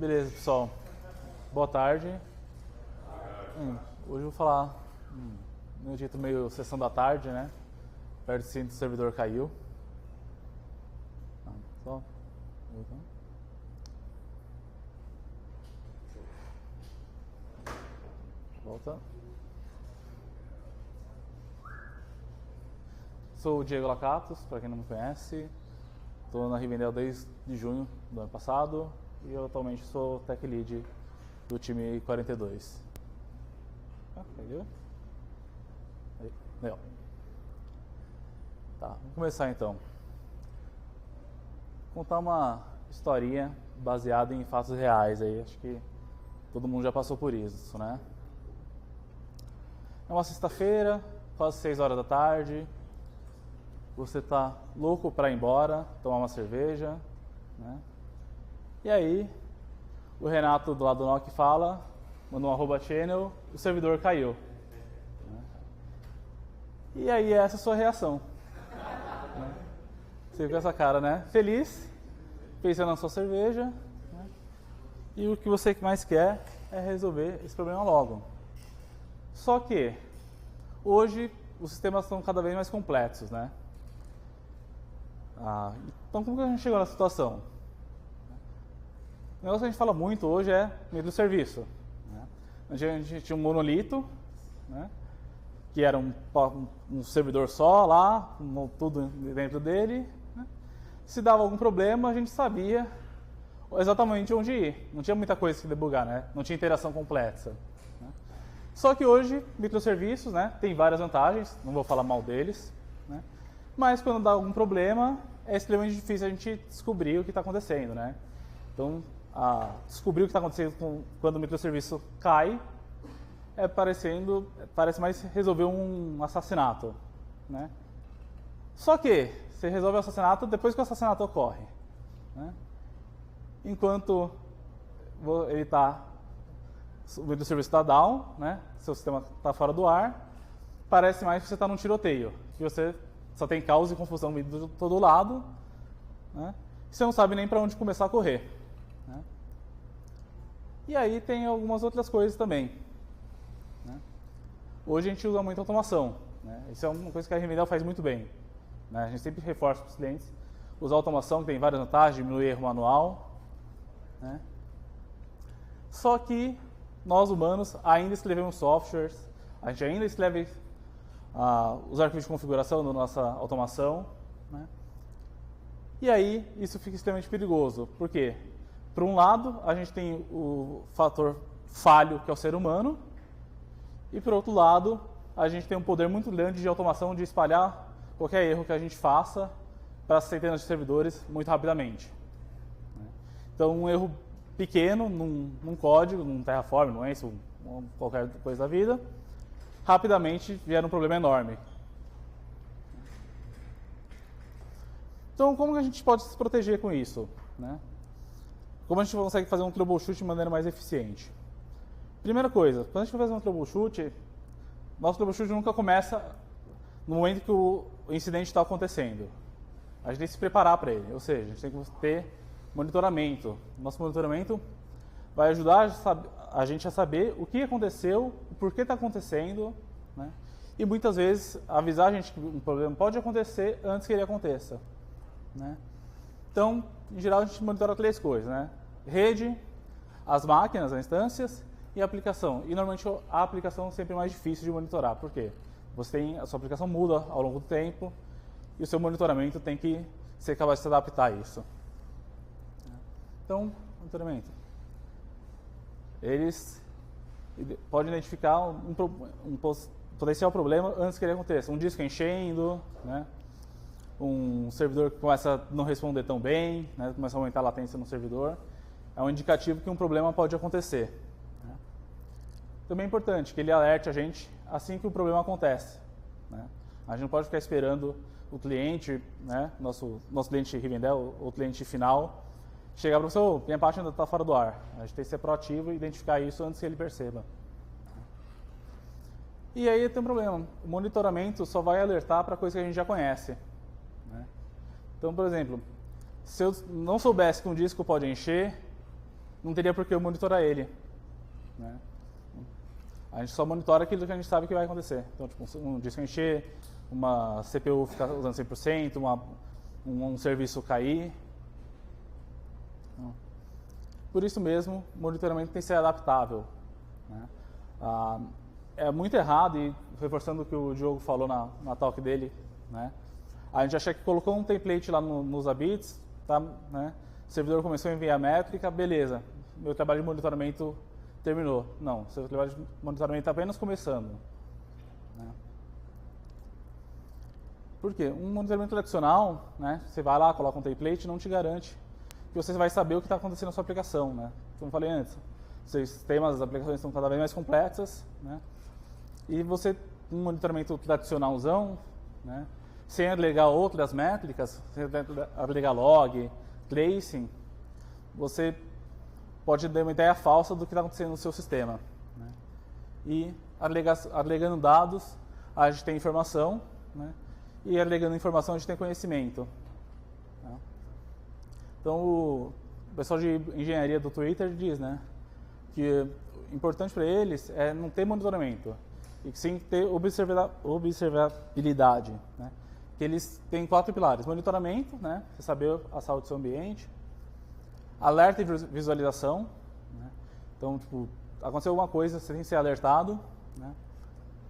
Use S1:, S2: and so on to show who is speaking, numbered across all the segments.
S1: Beleza, pessoal. Boa tarde. Hoje eu vou falar de um jeito meio sessão da tarde, né? Perto do centro do servidor caiu. Só. Volta. Sou o Diego Lacatos, para quem não me conhece. Estou na Rivendell desde junho do ano passado e eu atualmente sou Tech Lead do time 42. Caiu? Aí, legal. Tá, vamos começar então. Vou contar uma historinha baseada em fatos reais aí, acho que todo mundo já passou por isso, né? É uma sexta-feira, quase 6 horas da tarde. Você tá louco para ir embora, tomar uma cerveja, né? E aí, o Renato do lado do NOC fala, manda um @channel, o servidor caiu. Né? E aí, essa é a sua reação. Né? Você fica com essa cara, né? Feliz, pensando na sua cerveja, né? E o que você mais quer é resolver esse problema logo. Só que, hoje, os sistemas estão cada vez mais complexos, né? Então, como que a gente chegou nessa situação? O negócio que a gente fala muito hoje é microserviço. Né? A gente tinha um monolito, né? Que era um servidor só lá, tudo dentro dele. Né? Se dava algum problema, a gente sabia exatamente onde ir. Não tinha muita coisa que debugar, né? Não tinha interação complexa. Né? Só que hoje, microserviços, né, tem várias vantagens, não vou falar mal deles. Né? Mas quando dá algum problema, é extremamente difícil a gente descobrir o que está acontecendo, né? Então, descobrir o que está acontecendo quando o microserviço cai parece mais resolver um assassinato, né? Só que você resolve o assassinato depois que o assassinato ocorre, né? Enquanto o microserviço está down, né? Seu sistema está fora do ar, parece mais que você está num tiroteio, que você só tem caos e confusão de todo lado, né? E você não sabe nem para onde começar a correr. Né? E aí tem algumas outras coisas também. Né? Hoje a gente usa muita automação. Né? Isso é uma coisa que a Rivendell faz muito bem. Né? A gente sempre reforça para os clientes usar automação, que tem várias vantagens, diminuir erro manual. Né? Só que nós humanos ainda escrevemos softwares, a gente ainda escreve os arquivos de configuração da nossa automação, né? E aí isso fica extremamente perigoso. Por quê? Por um lado, a gente tem o fator falho, que é o ser humano, e por outro lado, a gente tem um poder muito grande de automação de espalhar qualquer erro que a gente faça para centenas de servidores muito rapidamente. Né? Então, um erro pequeno num código, num Terraform, num Ansible, qualquer coisa da vida, rapidamente gera um problema enorme. Então, como que a gente pode se proteger com isso? Né? Como a gente consegue fazer um troubleshoot de maneira mais eficiente? Primeira coisa, quando a gente vai fazer um troubleshoot, nosso troubleshoot nunca começa no momento que o incidente está acontecendo. A gente tem que se preparar para ele, ou seja, a gente tem que ter monitoramento. Nosso monitoramento vai ajudar a gente a saber o que aconteceu, o porquê está acontecendo, né? E muitas vezes avisar a gente que um problema pode acontecer antes que ele aconteça. Né? Então, em geral, a gente monitora 3 coisas, né? Rede, as máquinas, as instâncias e a aplicação. E normalmente a aplicação é sempre mais difícil de monitorar. Por quê? A sua aplicação muda ao longo do tempo e o seu monitoramento tem que ser capaz de se adaptar a isso. Então, monitoramento. Eles podem identificar um potencial problema antes que ele aconteça. Um disco enchendo, né? Um servidor que começa a não responder tão bem, né? Começa a aumentar a latência no servidor. É um indicativo que um problema pode acontecer. Né? Também é importante que ele alerte a gente assim que o problema acontece. Né? A gente não pode ficar esperando o cliente, né? nosso cliente Rivendell, o cliente final, chegar para você, minha página ainda está fora do ar. A gente tem que ser proativo e identificar isso antes que ele perceba. E aí tem um problema. O monitoramento só vai alertar para coisa que a gente já conhece. Né? Então, por exemplo, se eu não soubesse que um disco pode encher, não teria por que eu monitorar ele, né? A gente só monitora aquilo que a gente sabe que vai acontecer. Então, tipo, um disco encher, uma CPU ficar usando 100%, um serviço cair. Por isso mesmo, o monitoramento tem que ser adaptável, né? É muito errado, e reforçando o que o Diogo falou na talk dele, né? A gente acha que colocou um template lá nos Abits, tá, né? O servidor começou a enviar métrica, beleza, meu trabalho de monitoramento terminou. Não, seu trabalho de monitoramento está apenas começando, né? Por quê? Um monitoramento tradicional, né? Você vai lá, coloca um template, não te garante que você vai saber o que está acontecendo na sua aplicação, né? Como eu falei antes, os sistemas, as aplicações estão cada vez mais complexas, né? E você, um monitoramento tradicionalzão, né? Sem agregar outras métricas, sem agregar log, tracing, você pode dar uma ideia falsa do que está acontecendo no seu sistema, né? E agregando dados, a gente tem informação, né? E agregando informação, a gente tem conhecimento, né? Então, o pessoal de engenharia do Twitter diz, né, que o importante para eles é não ter monitoramento, e sim ter observabilidade, né? Que eles têm 4 pilares: monitoramento, né, você saber a saúde do seu ambiente; alerta e visualização, né? Então, tipo, aconteceu alguma coisa, você tem que ser alertado, né?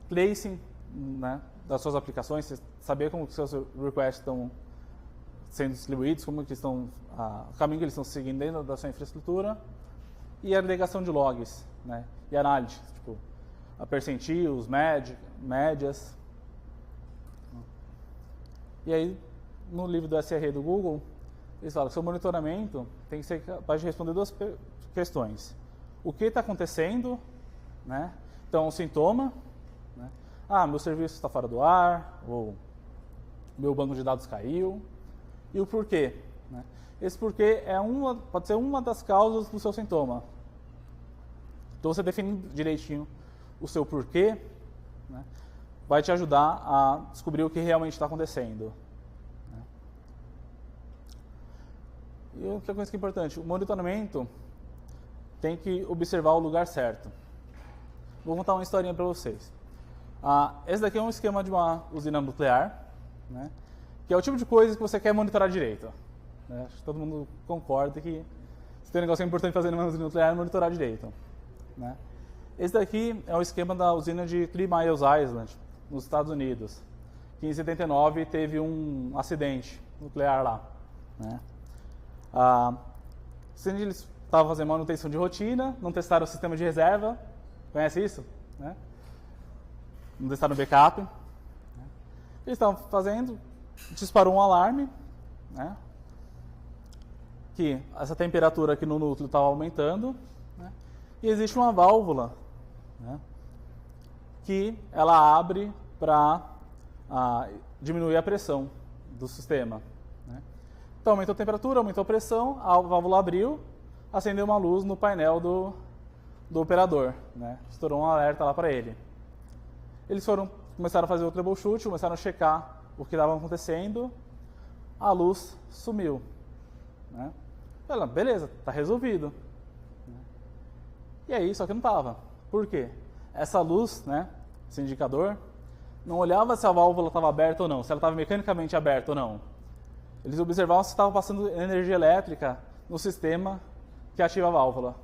S1: Tracing, né, das suas aplicações, você saber como que seus requests estão sendo distribuídos, como que estão, o caminho que eles estão seguindo dentro da sua infraestrutura; e a agregação de logs, né, e análise, tipo, a percentiles, médias. E aí, no livro do SRE do Google, eles falam que seu monitoramento tem que ser capaz de responder 2 questões: o que está acontecendo, né? Então, o sintoma, né? Meu serviço está fora do ar, ou meu banco de dados caiu. E o porquê, né? Esse porquê pode ser uma das causas do seu sintoma. Então, você definindo direitinho o seu porquê, né, vai te ajudar a descobrir o que realmente está acontecendo, né? E outra coisa que é importante, o monitoramento tem que observar o lugar certo. Vou contar uma historinha para vocês. Esse daqui é um esquema de uma usina nuclear, né, que é o tipo de coisa que você quer monitorar direito, né? Acho que todo mundo concorda que se tem um negócio importante fazer numa usina nuclear é monitorar direito, né? Esse daqui é o esquema da usina de 3 Miles Island, nos Estados Unidos, que em 79 teve um acidente nuclear lá, né? Eles estavam fazendo manutenção de rotina, não testaram o sistema de reserva, conhece isso, né? Não testaram o backup, né? Eles estavam fazendo, disparou um alarme, né, que essa temperatura aqui no núcleo estava aumentando, né, e existe uma válvula, né, que ela abre para diminuir a pressão do sistema, né. Então aumentou a temperatura, aumentou a pressão, a válvula abriu, acendeu uma luz no painel do operador, né, estourou um alerta lá para ele. Eles começaram a fazer o troubleshoot, começaram a checar o que estava acontecendo, a luz sumiu, né? Ela, beleza, está resolvido, né? E aí, só que não estava. Por quê? Essa luz, né, esse indicador, não olhava se a válvula estava aberta ou não, se ela estava mecanicamente aberta ou não. Eles observavam se estava passando energia elétrica no sistema que ativa a válvula.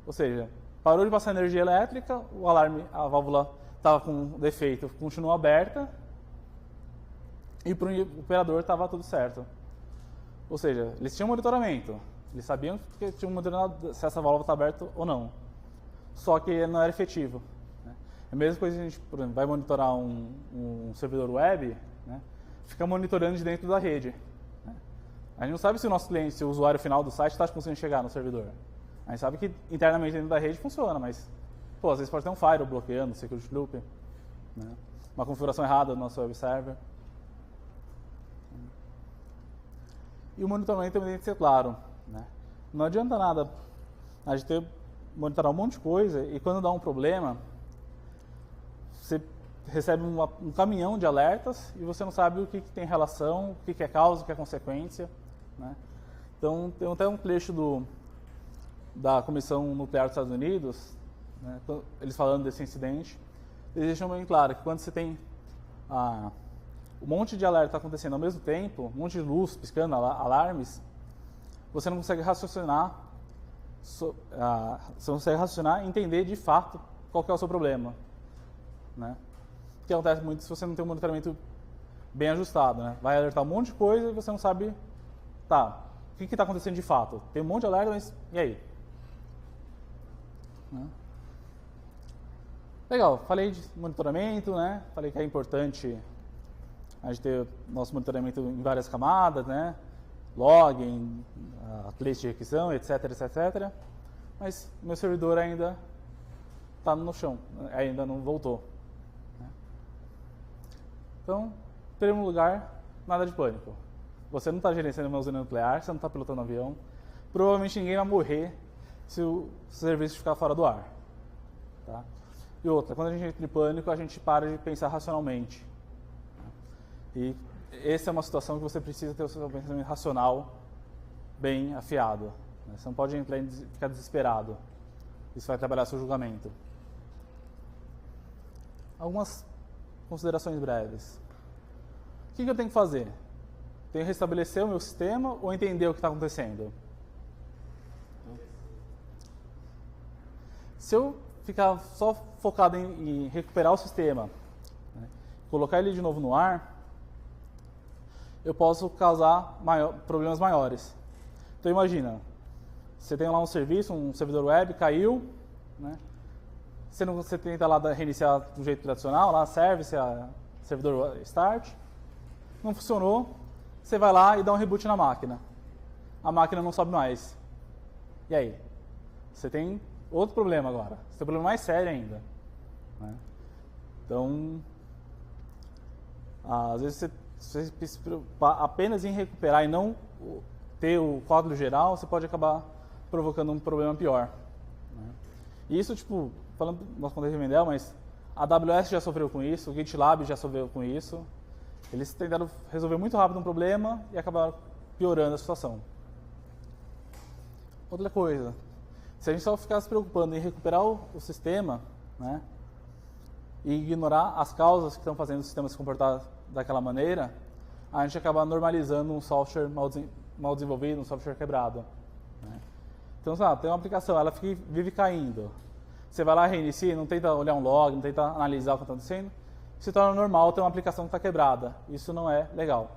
S1: Ou seja, parou de passar energia elétrica, o alarme, a válvula estava com defeito, continuou aberta, e para o operador estava tudo certo. Ou seja, eles tinham monitoramento, eles sabiam que tinham monitorado se essa válvula está aberta ou não, só que não era efetivo, né? É a mesma coisa que a gente, por exemplo, vai monitorar um servidor web, né, fica monitorando de dentro da rede, né? A gente não sabe se o nosso cliente, se o usuário final do site está conseguindo chegar no servidor. A gente sabe que internamente dentro da rede funciona, mas às vezes pode ter um firewall bloqueando, security loop, né, uma configuração errada do nosso web server. E o monitoramento também tem que ser claro, né? Não adianta nada a gente monitorar um monte de coisa e quando dá um problema, você recebe um caminhão de alertas e você não sabe o que tem relação, o que é causa, o que é consequência, né? Então, tem até um trecho da Comissão Nuclear dos Estados Unidos, né, eles falando desse incidente, eles deixam bem claro que quando você tem um monte de alerta acontecendo ao mesmo tempo, um monte de luz piscando, alarmes, você não consegue raciocinar, e entender de fato qual que é o seu problema, né? O que acontece muito se você não tem um monitoramento bem ajustado, né? Vai alertar um monte de coisa e você não sabe, tá, o que está acontecendo de fato? Tem um monte de alerta, mas e aí? Né? Legal, falei de monitoramento, né? Falei que é importante a gente ter nosso monitoramento em várias camadas, né? Login, list de requisição, etc, etc. Mas meu servidor ainda está no chão, ainda não voltou. Né? Então, em primeiro lugar, nada de pânico. Você não está gerenciando uma usina nuclear, você não está pilotando um avião. Provavelmente ninguém vai morrer se o serviço ficar fora do ar. Tá? E outra, quando a gente entra em pânico, a gente para de pensar racionalmente. E essa é uma situação que você precisa ter o seu pensamento racional bem afiado. Né? Você não pode entrar e ficar desesperado. Isso vai trabalhar seu julgamento. Algumas considerações breves. O que eu tenho que fazer? Tenho que restabelecer o meu sistema ou entender o que está acontecendo? Se eu ficar só focado em recuperar o sistema, né, colocar ele de novo no ar, eu posso causar problemas maiores. Então imagina, você tem lá um serviço, um servidor web, caiu, né? Você tenta lá reiniciar do jeito tradicional, lá service, servidor start, não funcionou, você vai lá e dá um reboot na máquina. A máquina não sobe mais. E aí? Você tem outro problema agora. Você tem um problema mais sério ainda. Né? Então, às vezes você se preocupar apenas em recuperar e não ter o quadro geral, você pode acabar provocando um problema pior. Né? E isso, tipo, falando do nosso contexto de Mendel, mas a AWS já sofreu com isso, o GitLab já sofreu com isso. Eles tentaram resolver muito rápido um problema e acabaram piorando a situação. Outra coisa, se a gente só ficar se preocupando em recuperar o sistema, né, e ignorar as causas que estão fazendo o sistema se comportar daquela maneira, a gente acaba normalizando um software mal desenvolvido, um software quebrado. Né? Então, tem uma aplicação, ela vive caindo. Você vai lá, reinicia, não tenta olhar um log, não tenta analisar o que está acontecendo, se torna normal ter uma aplicação que está quebrada. Isso não é legal.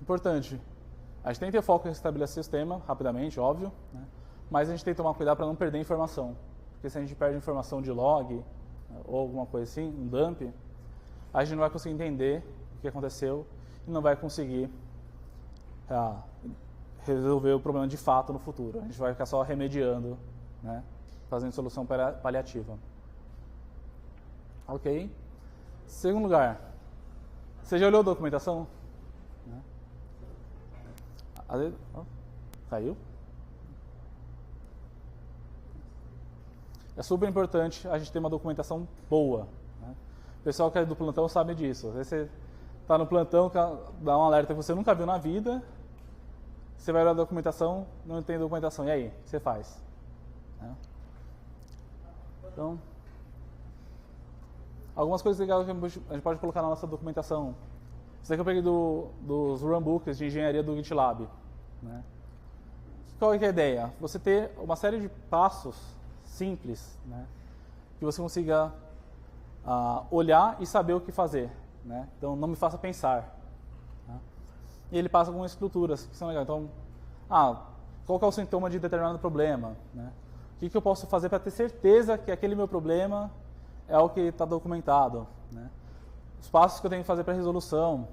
S1: Importante, a gente tem que ter foco em restabelecer o sistema rapidamente, óbvio, né? Mas a gente tem que tomar cuidado para não perder informação. Porque se a gente perde informação de log, né, ou alguma coisa assim, um dump, a gente não vai conseguir entender o que aconteceu e não vai conseguir resolver o problema de fato no futuro. A gente vai ficar só remediando, né, fazendo solução paliativa. Ok. Segundo lugar, você já olhou a documentação? Caiu? É super importante a gente ter uma documentação boa. Né? O pessoal que é do plantão sabe disso. Às vezes você está no plantão, dá um alerta que você nunca viu na vida, você vai olhar a documentação, não tem documentação. E aí? O que você faz? Né? Então, algumas coisas legais que a gente pode colocar na nossa documentação. Isso daqui eu peguei dos runbooks de engenharia do GitLab. Né? Qual é a ideia? Você ter uma série de passos simples, né, que você consiga olhar e saber o que fazer. Né? Então, não me faça pensar. Né? E ele passa algumas estruturas que são legais. Então, qual que é o sintoma de determinado problema? Né? O que eu posso fazer para ter certeza que aquele meu problema é o que está documentado? Né? Os passos que eu tenho que fazer para a resolução,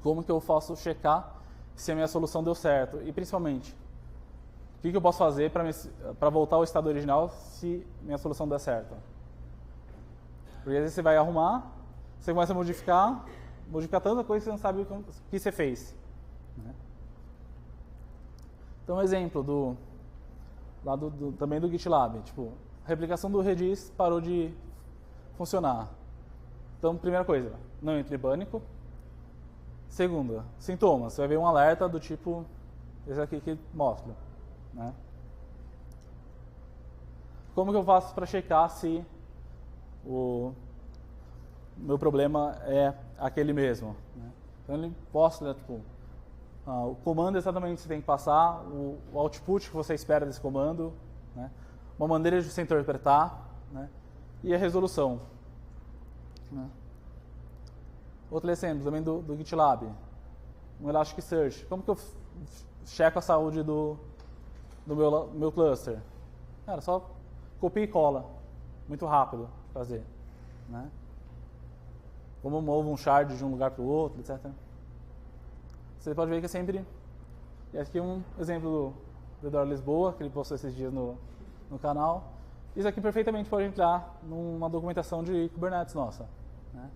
S1: como que eu posso checar se a minha solução deu certo e, principalmente, o que eu posso fazer para voltar ao estado original se minha solução der certo. Porque às vezes você vai arrumar, você começa a modificar tanta coisa que você não sabe o que você fez. Né? Então, um exemplo também do GitLab, tipo, a replicação do Redis parou de funcionar. Então, primeira coisa, não entre em pânico. Segunda, sintomas. Você vai ver um alerta do tipo esse aqui que mostra, né? Como que eu faço para checar se o meu problema é aquele mesmo, né? Então ele mostra, tipo, o comando exatamente que você tem que passar, o output que você espera desse comando, né? Uma maneira de você interpretar, né? E a resolução, né? Outro exemplo também do GitLab, um Elasticsearch. Como que eu checo a saúde do meu cluster? Cara, só copia e cola, muito rápido fazer, né? Como eu movo um shard de um lugar para o outro, etc. Você pode ver que é sempre... E aqui um exemplo do Eduardo Lisboa, que ele postou esses dias no canal. Isso aqui perfeitamente pode entrar numa documentação de Kubernetes nossa, né?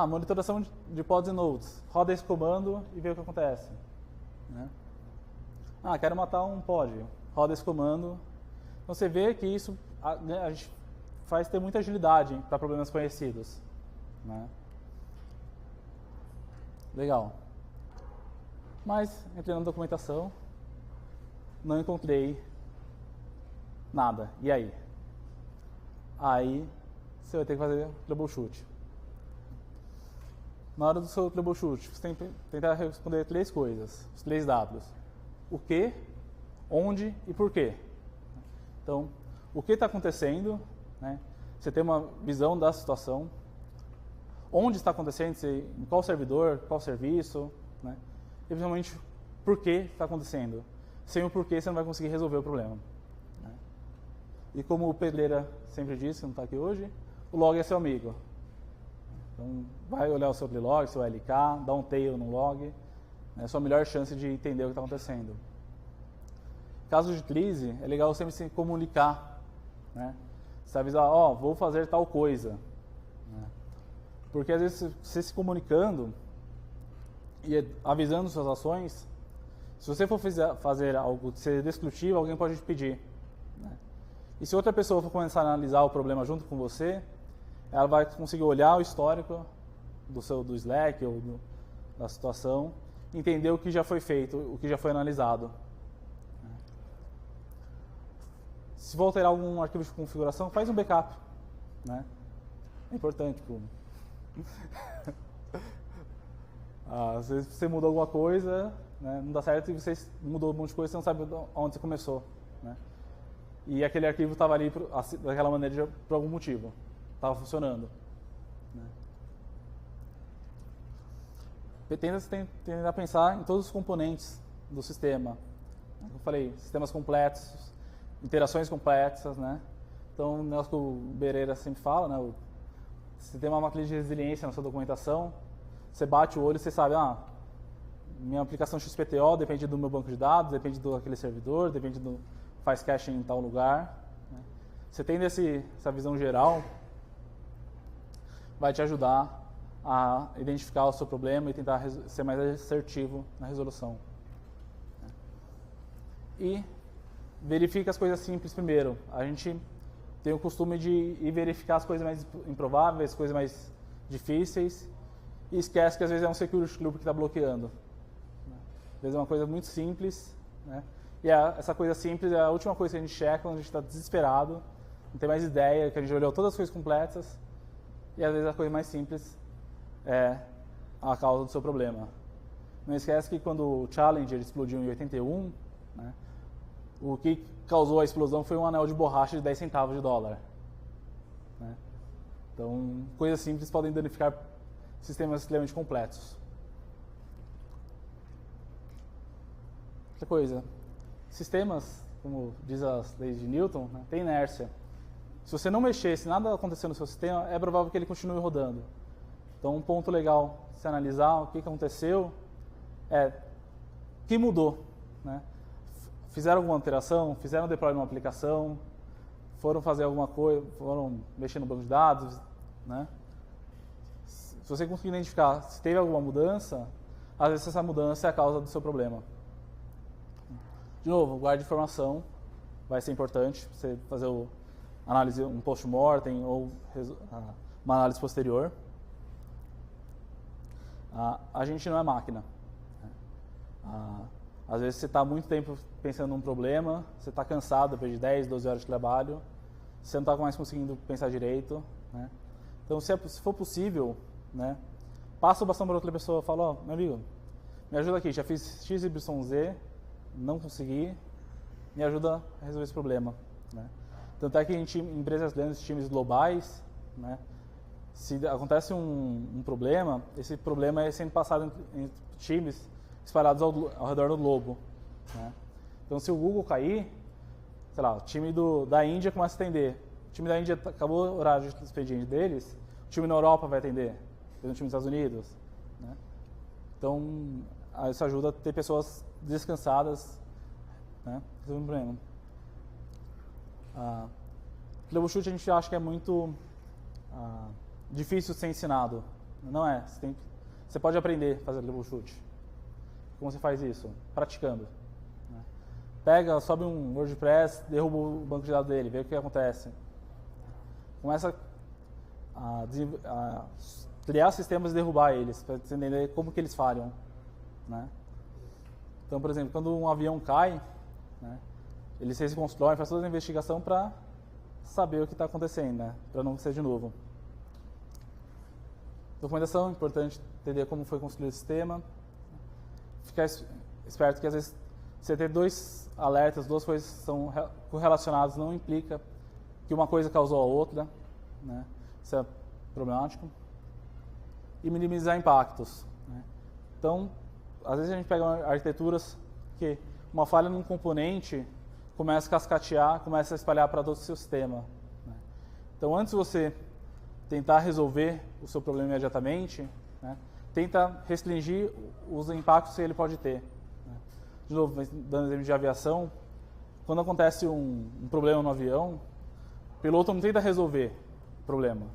S1: Monitoração de pods e nodes. Roda esse comando e vê o que acontece, né? Quero matar um pod. Roda esse comando. Então você vê que isso a gente faz ter muita agilidade para problemas conhecidos, né? Legal. Mas entrei na documentação, não encontrei nada. E aí? Aí você vai ter que fazer troubleshoot. Na hora do seu troubleshoot, você tem que tentar responder 3 coisas, os 3 Ws. O que, onde e por quê. Então, o que está acontecendo, né? Você tem uma visão da situação. Onde está acontecendo, em qual servidor, qual serviço, né? E principalmente, por que está acontecendo. Sem o porquê, você não vai conseguir resolver o problema, né? E como o Pedreira sempre disse, que não está aqui hoje, o log é seu amigo. Então, vai olhar o seu log, seu LK, dá um tail no log, é a sua melhor chance de entender o que está acontecendo. Caso de crise, é legal sempre se comunicar, né? Você avisar, vou fazer tal coisa, né? Porque às vezes você se comunicando e avisando suas ações, se você for fazer algo que seja destrutivo, alguém pode te pedir, né? E se outra pessoa for começar a analisar o problema junto com você, ela vai conseguir olhar o histórico do Slack ou da situação, entender o que já foi feito, o que já foi analisado. Se for alterar algum arquivo de configuração, faz um backup, né? É importante, tipo... às vezes você mudou alguma coisa, né, não dá certo, e você mudou um monte de coisa, você não sabe onde você começou, né? E aquele arquivo estava ali daquela maneira por algum motivo, estava funcionando, né? Tenta pensar em todos os componentes do sistema. Como eu falei, sistemas completos, interações complexas, né? Então, o negócio que o Bereira sempre fala, né? Você tem uma matriz de resiliência na sua documentação, você bate o olho e você sabe, minha aplicação XPTO depende do meu banco de dados, depende daquele servidor, depende do faz caching em tal lugar, né? Você tendo essa visão geral, vai te ajudar a identificar o seu problema e tentar ser mais assertivo na resolução, né? E verifica as coisas simples primeiro. A gente tem o costume de ir verificar as coisas mais improváveis, coisas mais difíceis, e esquece que às vezes é um security loop que está bloqueando, né? Às vezes é uma coisa muito simples, né? E essa coisa simples é a última coisa que a gente checa quando a gente está desesperado, não tem mais ideia, que a gente olhou todas as coisas complexas, e às vezes a coisa mais simples é a causa do seu problema. Não esquece que quando o Challenger explodiu em 81, né, o que causou a explosão foi um anel de borracha de 10 centavos de dólar, né? Então, coisas simples podem danificar sistemas extremamente complexos. Outra coisa, sistemas, como diz as leis de Newton, né, tem inércia. Se você não mexer, se nada acontecer no seu sistema, é provável que ele continue rodando. Então, um ponto legal se analisar o que aconteceu é o que mudou, né? Fizeram alguma alteração, fizeram deploy numa aplicação, foram fazer alguma coisa, foram mexer no banco de dados, né? Se você conseguir identificar se teve alguma mudança, às vezes essa mudança é a causa do seu problema. De novo, guarde informação, vai ser importante você fazer análise, um post-mortem ou uma análise posterior. A gente não é máquina. Às vezes você está muito tempo pensando num problema, você está cansado depois de 10, 12 horas de trabalho, você não está mais conseguindo pensar direito, né? Então, se for possível, né, passa o bastão para outra pessoa, fala, ó, meu amigo, me ajuda aqui, já fiz X, Y, Z, não consegui, me ajuda a resolver esse problema, né? Tanto é que em empresas grandes, times globais, né, se acontece um problema, esse problema é sendo passado em times espalhados ao redor do globo, né? Então, se o Google cair, sei lá, o time da Índia começa a atender. O time da Índia acabou o horário de expediente deles, o time na Europa vai atender, o time dos Estados Unidos, né? Então, isso ajuda a ter pessoas descansadas, né? Resolvendo o problema. Troubleshoot a gente acha que é muito difícil de ser ensinado. Não é. Você pode aprender a fazer troubleshoot. Como você faz isso? Praticando. Né? Pega, sobe um WordPress, derruba o banco de dados dele, vê o que acontece. Começa a criar sistemas e derrubar eles, para você entender como que eles falham, né? Então, por exemplo, quando um avião cai, né, eles se constroem, faz toda a investigação para saber o que está acontecendo, né, para não ser de novo. Documentação, importante entender como foi construído o sistema. Ficar esperto que às vezes você ter dois alertas, duas coisas são correlacionadas, não implica que uma coisa causou a outra, né? Isso é problemático. E minimizar impactos, né? Então, às vezes a gente pega arquiteturas que uma falha num componente começa a cascatear, começa a espalhar para todo o seu sistema, né? Então, antes de você tentar resolver o seu problema imediatamente, né, tenta restringir os impactos que ele pode ter, né? De novo, dando exemplo de aviação, quando acontece um problema no avião, o piloto não tenta resolver o problema.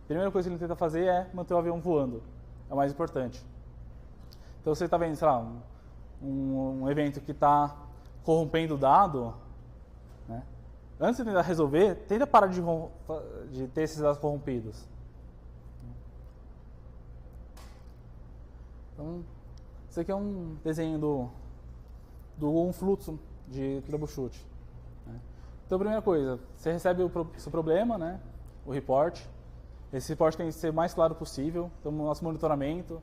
S1: A primeira coisa que ele tenta fazer é manter o avião voando. É o mais importante. Então, você está vendo, sei lá, um evento que está corrompendo o dado, né? Antes de tentar resolver, tenta parar de ter esses dados corrompidos. Então, isso aqui é um desenho do fluxo de troubleshoot, né? Então, a primeira coisa, você recebe o seu problema, né, o report. Esse report tem que ser o mais claro possível. Então, o nosso monitoramento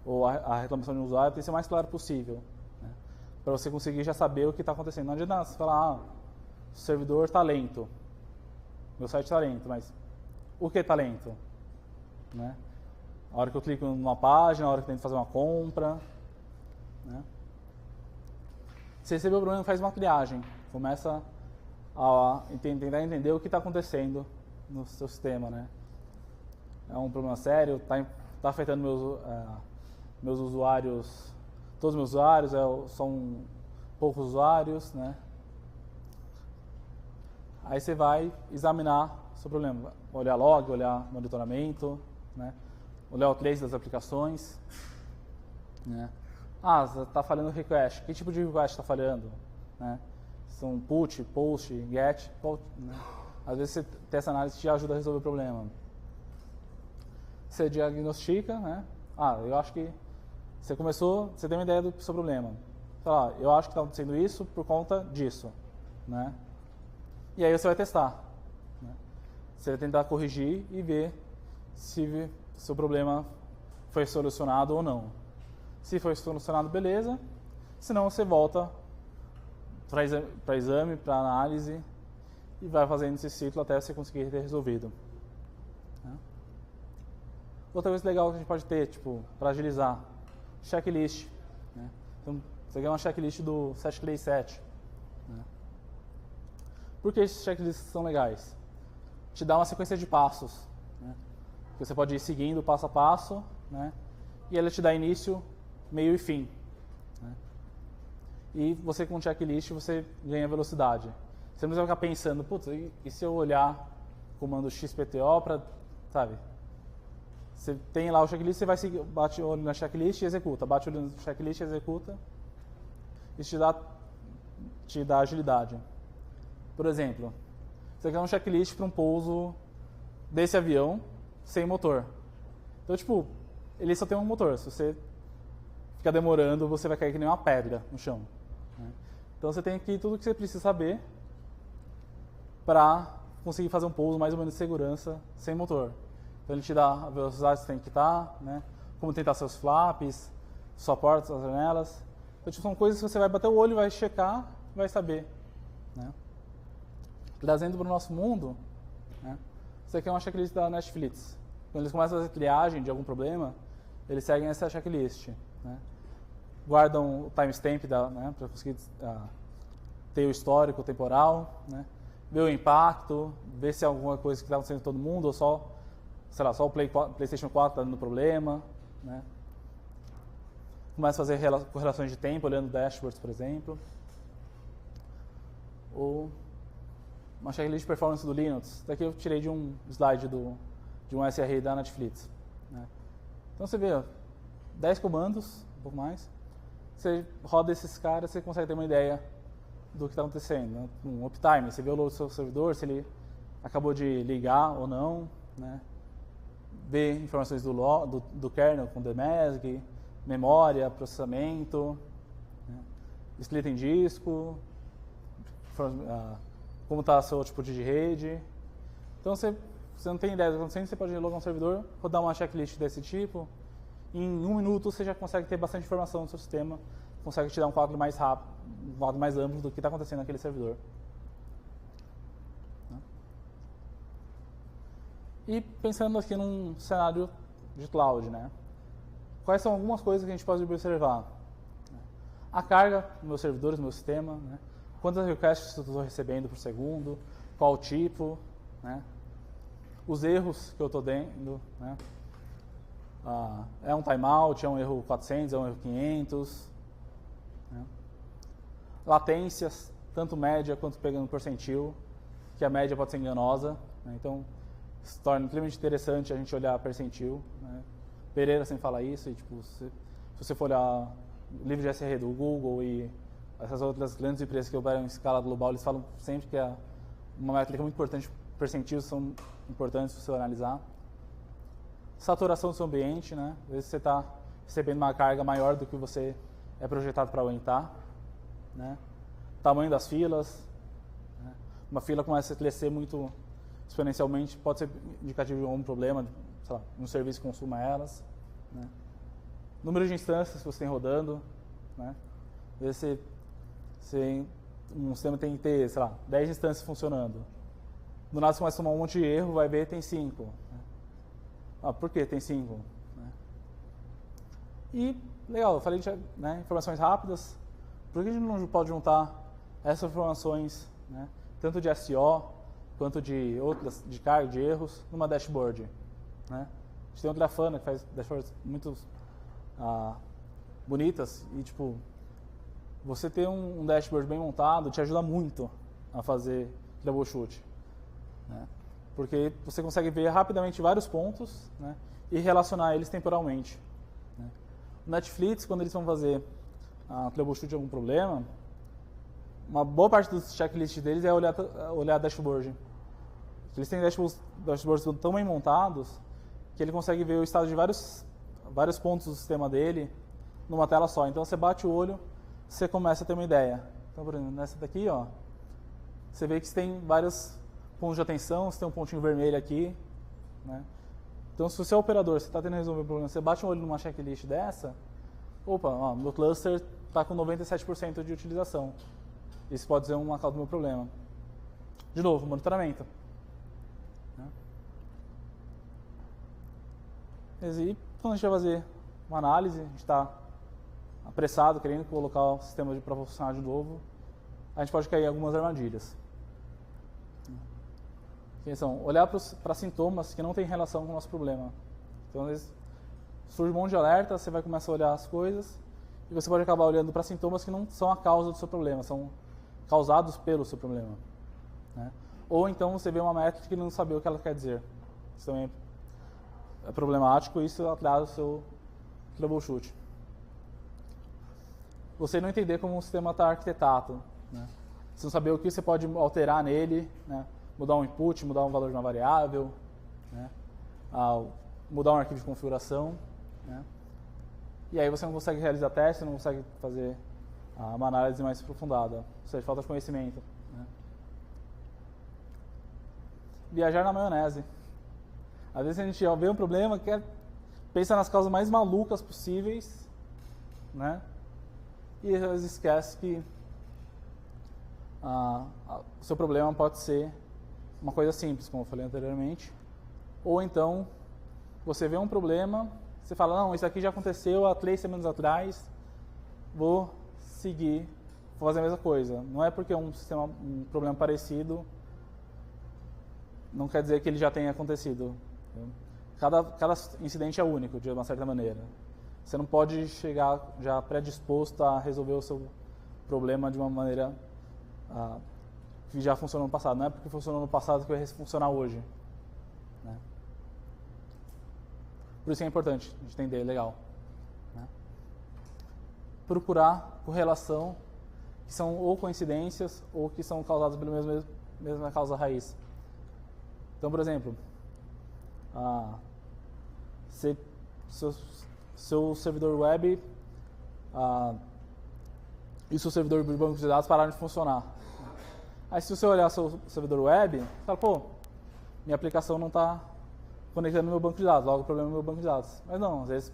S1: ou a reclamação de um usuário tem que ser o mais claro possível, né, para você conseguir já saber o que está acontecendo. Não adianta você falar, o servidor está lento, meu site está lento, mas o que está lento? Né? A hora que eu clico numa página, a hora que eu tento fazer uma compra, né? Se recebeu o problema, faz uma triagem, começa a tentar entender o que está acontecendo no seu sistema, né? É um problema sério, está afetando meus usuários, todos os meus usuários, são poucos usuários, né? Aí você vai examinar o seu problema, olhar log, olhar monitoramento, né? Olhar o trace das aplicações, né? Você está falhando request, que tipo de request está falhando, né? São put, post, get, né? Às vezes você ter essa análise te ajuda a resolver o problema. Você diagnostica, né? Eu acho que você tem uma ideia do seu problema. Eu acho que está acontecendo isso por conta disso, né? E aí você vai testar, né? Você vai tentar corrigir e ver se seu problema foi solucionado ou não. Se foi solucionado, beleza. Se não, você volta para exame, para análise e vai fazendo esse ciclo até você conseguir ter resolvido, né? Outra coisa legal que a gente pode ter, para agilizar, checklist, né? Então, você quer uma checklist do 737, né? Por que esses checklists são legais? Te dá uma sequência de passos, né, que você pode ir seguindo passo a passo, né? E ela te dá início, meio e fim, né? E você com o checklist você ganha velocidade. Você não precisa ficar pensando, putz, e se eu olhar o comando XPTO para, sabe? Você tem lá o checklist, você vai seguir, bate o olho na checklist e executa, bate o olho na checklist e executa. Isso te dá agilidade. Por exemplo, você quer um checklist para um pouso desse avião sem motor. Então, ele só tem um motor. Se você ficar demorando, você vai cair que nem uma pedra no chão. Né? Então você tem aqui tudo que você precisa saber para conseguir fazer um pouso mais ou menos de segurança sem motor. Então ele te dá a velocidade que você tem que estar, né? Como tentar seus flaps, sua porta, suas janelas. Então, tipo, são coisas que você vai bater o olho, vai checar, vai saber. Né? Trazendo para o nosso mundo, né? Isso aqui é uma checklist da Netflix. Quando eles começam a fazer triagem de algum problema, eles seguem essa checklist. Né? Guardam o timestamp, né, para conseguir ter o histórico temporal, né? Ver o impacto, ver se é alguma coisa que está acontecendo com todo mundo, ou só, sei lá, só o PlayStation 4 está dando problema. Né? Começa a fazer correlações de tempo, olhando dashboards, por exemplo. Ou uma checklist de performance do Linux. Daqui eu tirei de um slide de um SRE da Netflix. Né? Então você vê, ó, 10 comandos, um pouco mais. Você roda esses caras, você consegue ter uma ideia do que está acontecendo. Né? Um uptime, você vê o load do seu servidor, se ele acabou de ligar ou não. Né? Ver informações do kernel com DMESG, memória, processamento, né? Split em disco, como está o seu output de rede. Então, você não tem ideia do que está acontecendo, você pode logar um servidor, rodar uma checklist desse tipo. Em 1 minuto, você já consegue ter bastante informação no seu sistema, consegue te dar um quadro mais rápido, um quadro mais amplo do que está acontecendo naquele servidor. E pensando aqui num cenário de cloud, né? Quais são algumas coisas que a gente pode observar? A carga dos meus servidores, do meu sistema, né? Quantas requests eu estou recebendo por segundo, qual tipo, né? Os erros que eu estou dando, né? É um timeout, é um erro 400, é um erro 500. Né? Latências, tanto média quanto pegando percentil, que a média pode ser enganosa. Né? Então, se torna extremamente interessante a gente olhar percentil. Né? Pereira sempre fala isso, e tipo, se você for olhar o livro de SRE do Google e essas outras grandes empresas que operam em escala global, eles falam sempre que uma métrica muito importante, percentis são importantes para você analisar. Saturação do seu ambiente, né? Às vezes você está recebendo uma carga maior do que você é projetado para aguentar. Né? Tamanho das filas. Né? Uma fila começa a crescer muito exponencialmente, pode ser indicativo de algum problema, sei lá, um serviço que consuma elas. Né? Número de instâncias que você tem rodando. Né? Às vezes um sistema tem que ter, sei lá, 10 instâncias funcionando. Do nada você começa a tomar um monte de erro, vai ver tem 5. Né? Por que tem 5? Né? E, legal, eu falei de, né, informações rápidas. Por que a gente não pode juntar essas informações, né, tanto de SO, quanto de outras, de carga, de erros, numa dashboard? Né? A gente tem o Grafana, que faz dashboards muito bonitas, e tipo, você ter um dashboard bem montado te ajuda muito a fazer troubleshoot. Né? Porque você consegue ver rapidamente vários pontos, né, e relacionar eles temporalmente. Né? O Netflix, quando eles vão fazer troubleshoot de algum problema, uma boa parte dos checklists deles é olhar dashboard. Eles têm dashboards tão bem montados que ele consegue ver o estado de vários pontos do sistema dele numa tela só. Então você bate o olho, você começa a ter uma ideia. Então, por exemplo, nessa daqui, ó, você vê que você tem vários pontos de atenção, você tem um pontinho vermelho aqui. Né? Então, se você é operador, você está tentando resolver o problema, você bate um olho numa checklist dessa, opa, ó, meu cluster está com 97% de utilização. Isso pode ser uma causa do meu problema. De novo, monitoramento. Né? E quando a gente vai fazer uma análise, a gente está apressado, querendo colocar o sistema para funcionar de novo, a gente pode cair em algumas armadilhas. Que são olhar para sintomas que não têm relação com o nosso problema. Então, às vezes, surge um monte de alerta, você vai começar a olhar as coisas e você pode acabar olhando para sintomas que não são a causa do seu problema, são causados pelo seu problema. Né? Ou então você vê uma métrica e não sabe o que ela quer dizer. Isso também é problemático e isso atrasa o seu troubleshoot. Você não entender como o sistema está arquitetado. Né? Você não saber o que você pode alterar nele, né? Mudar um input, mudar um valor de uma variável, né? Mudar um arquivo de configuração. né? E aí você não consegue realizar testes, não consegue fazer uma análise mais aprofundada, ou seja, falta de conhecimento, né? Viajar na maionese. Às vezes a gente vê um problema, pensa nas causas mais malucas possíveis, né? E às vezes esquece que o seu problema pode ser uma coisa simples, como eu falei anteriormente, ou então você vê um problema, você fala, não, isso aqui já aconteceu há 3 semanas atrás, vou seguir, vou fazer a mesma coisa. Não é porque um problema parecido, não quer dizer que ele já tenha acontecido. Cada incidente é único, de uma certa maneira. Você não pode chegar já predisposto a resolver o seu problema de uma maneira que já funcionou no passado. Não é porque funcionou no passado que vai funcionar hoje, né? Por isso que é importante a gente entender, legal, né? Procurar correlação, que são ou coincidências ou que são causadas pela mesma causa raiz. Então, por exemplo, seu servidor web e seu servidor de banco de dados pararam de funcionar. Aí se você olhar seu servidor web, você fala, pô, minha aplicação não está conectando no meu banco de dados, logo o problema é no meu banco de dados. Mas não, às vezes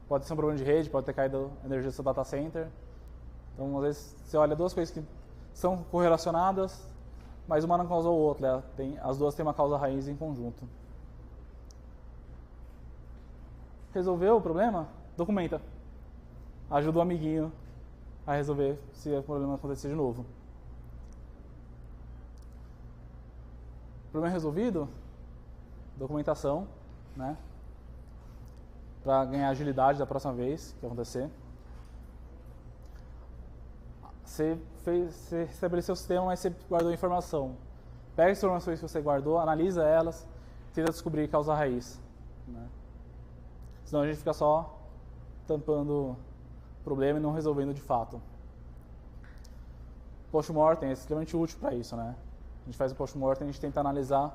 S1: pode ser um problema de rede, pode ter caído a energia do seu data center. Então, às vezes, você olha duas coisas que são correlacionadas, mas uma não causou a outra, as duas têm uma causa raiz em conjunto. Resolveu o problema? Documenta. Ajuda o amiguinho a resolver se o problema acontecer de novo. Problema resolvido? Documentação, né? Para ganhar agilidade da próxima vez que acontecer. Você estabeleceu o sistema, mas você guardou a informação. Pega as informações que você guardou, analisa elas, tenta descobrir a causa raiz, né? Senão a gente fica só tampando o problema e não resolvendo de fato. Post-mortem é extremamente útil para isso, né? A gente faz o post-mortem, a gente tenta analisar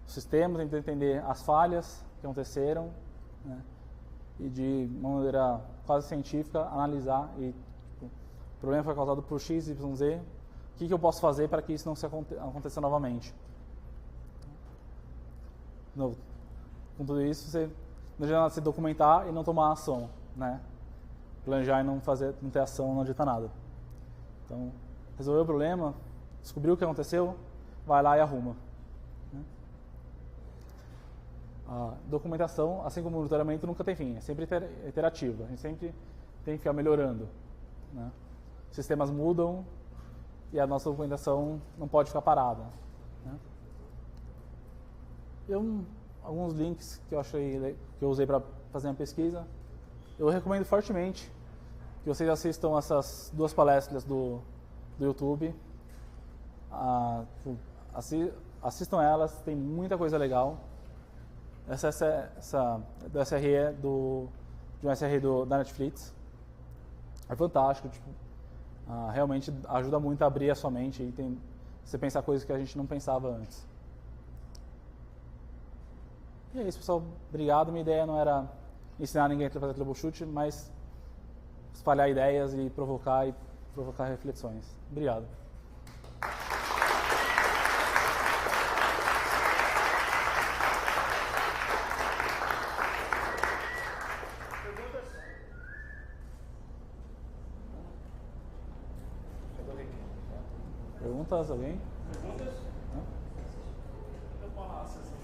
S1: o sistema, tenta entender as falhas que aconteceram, né? E de uma maneira quase científica, analisar e o problema foi causado por X, Y, Z, o que eu posso fazer para que isso não aconteça novamente? Com tudo isso, não adianta se documentar e não tomar ação, né? Planejar e não ter ação não adianta nada. Então, resolveu o problema, descobriu o que aconteceu, vai lá e arruma, né? A documentação, assim como o monitoramento, nunca tem fim, é sempre iterativa, a gente sempre tem que ficar melhorando, né? Sistemas mudam e a nossa documentação não pode ficar parada, né? Alguns links que eu usei para fazer uma pesquisa, eu recomendo fortemente que vocês assistam essas 2 palestras do YouTube. Assistam elas, tem muita coisa legal. Essa do SRE de um SRE da Netflix é fantástico, realmente ajuda muito a abrir a sua mente e você pensar coisas que a gente não pensava antes. E é isso, pessoal. Obrigado. Minha ideia não era ensinar ninguém a fazer troubleshoot, mas espalhar ideias e provocar reflexões. Obrigado. Perguntas, alguém?
S2: Perguntas? Eu posso acessar.